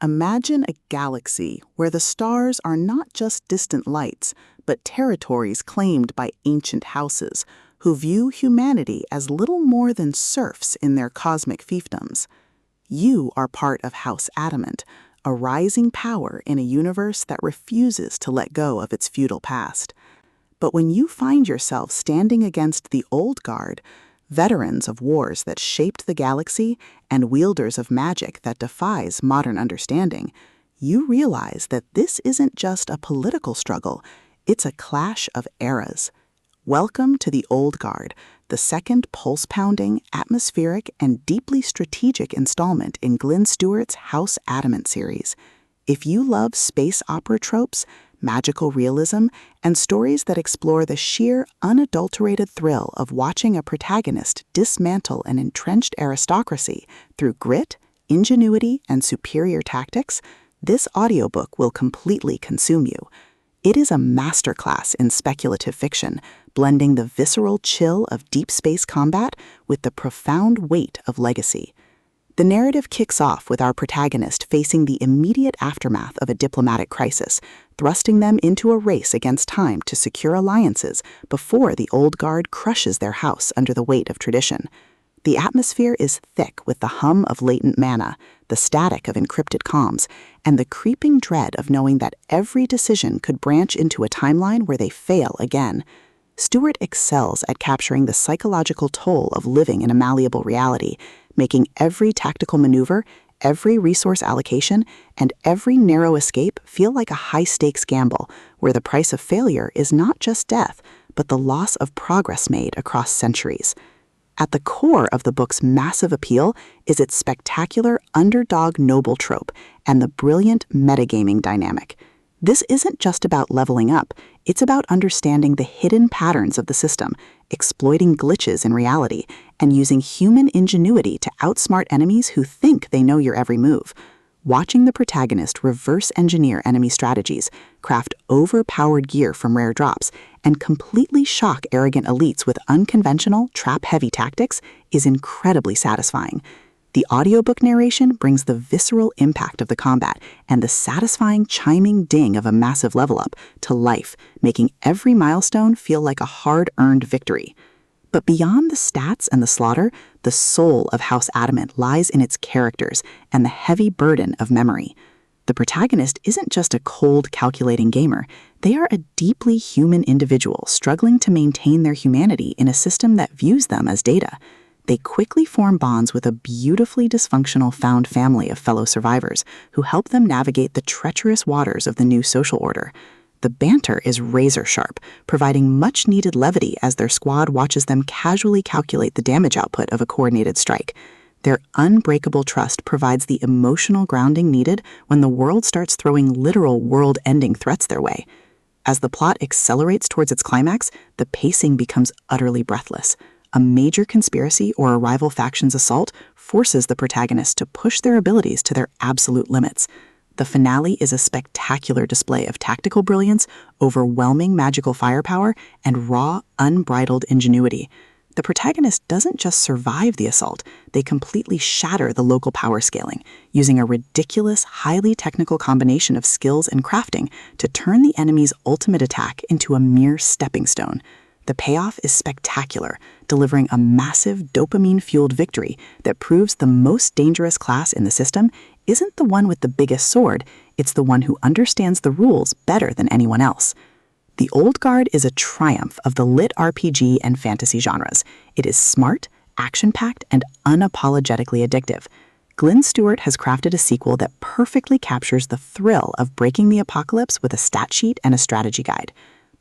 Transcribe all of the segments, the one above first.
Imagine a galaxy where the stars are not just distant lights, but territories claimed by ancient houses who view humanity as little more than serfs in their cosmic fiefdoms. You are part of House Adamant, a rising power in a universe that refuses to let go of its feudal past. But when you find yourself standing against the Old Guard, veterans of wars that shaped the galaxy and wielders of magic that defies modern understanding, you realize that this isn't just a political struggle, it's a clash of eras. Welcome to the Old Guard, the second pulse-pounding, atmospheric, and deeply strategic installment in Glynn Stewart's House Adamant series. If you love space opera tropes, magical realism, and stories that explore the sheer, unadulterated thrill of watching a protagonist dismantle an entrenched aristocracy through grit, ingenuity, and superior tactics, this audiobook will completely consume you. It is a masterclass in speculative fiction, blending the visceral chill of deep space combat with the profound weight of legacy. The narrative kicks off with our protagonist facing the immediate aftermath of a diplomatic crisis, thrusting them into a race against time to secure alliances before the Old Guard crushes their house under the weight of tradition. The atmosphere is thick with the hum of latent mana, the static of encrypted comms, and the creeping dread of knowing that every decision could branch into a timeline where they fail again. Stewart excels at capturing the psychological toll of living in a malleable reality, making every tactical maneuver, every resource allocation, and every narrow escape feel like a high-stakes gamble, where the price of failure is not just death, but the loss of progress made across centuries. At the core of the book's massive appeal is its spectacular Underdog Noble trope and the brilliant metagaming dynamic. This isn't just about leveling up, it's about understanding the hidden patterns of the system, exploiting glitches in reality, and using human ingenuity to outsmart enemies who think they know your every move. Watching the protagonist reverse engineer enemy strategies, craft overpowered gear from rare drops, and completely shock arrogant elites with unconventional, trap-heavy tactics is incredibly satisfying. The audiobook narration brings the visceral impact of the combat and the satisfying chiming ding of a massive level up to life, making every milestone feel like a hard-earned victory. But beyond the stats and the slaughter, the soul of House Adamant lies in its characters and the heavy burden of memory. The protagonist isn't just a cold, calculating gamer. They are a deeply human individual struggling to maintain their humanity in a system that views them as data. They quickly form bonds with a beautifully dysfunctional found family of fellow survivors who help them navigate the treacherous waters of the new social order. The banter is razor-sharp, providing much-needed levity as their squad watches them casually calculate the damage output of a coordinated strike. Their unbreakable trust provides the emotional grounding needed when the world starts throwing literal world-ending threats their way. As the plot accelerates towards its climax, the pacing becomes utterly breathless. A major conspiracy or a rival faction's assault forces the protagonist to push their abilities to their absolute limits. The finale is a spectacular display of tactical brilliance, overwhelming magical firepower, and raw, unbridled ingenuity. The protagonist doesn't just survive the assault, they completely shatter the local power scaling, using a ridiculous, highly technical combination of skills and crafting to turn the enemy's ultimate attack into a mere stepping stone. The payoff is spectacular, delivering a massive dopamine-fueled victory that proves the most dangerous class in the system isn't the one with the biggest sword, it's the one who understands the rules better than anyone else. The Old Guard is a triumph of the LitRPG and fantasy genres. It is smart, action-packed, and unapologetically addictive. Glynn Stewart has crafted a sequel that perfectly captures the thrill of breaking the apocalypse with a stat sheet and a strategy guide.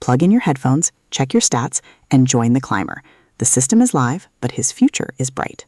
Plug in your headphones, check your stats, and join the climber. The system is live, but his future is bright.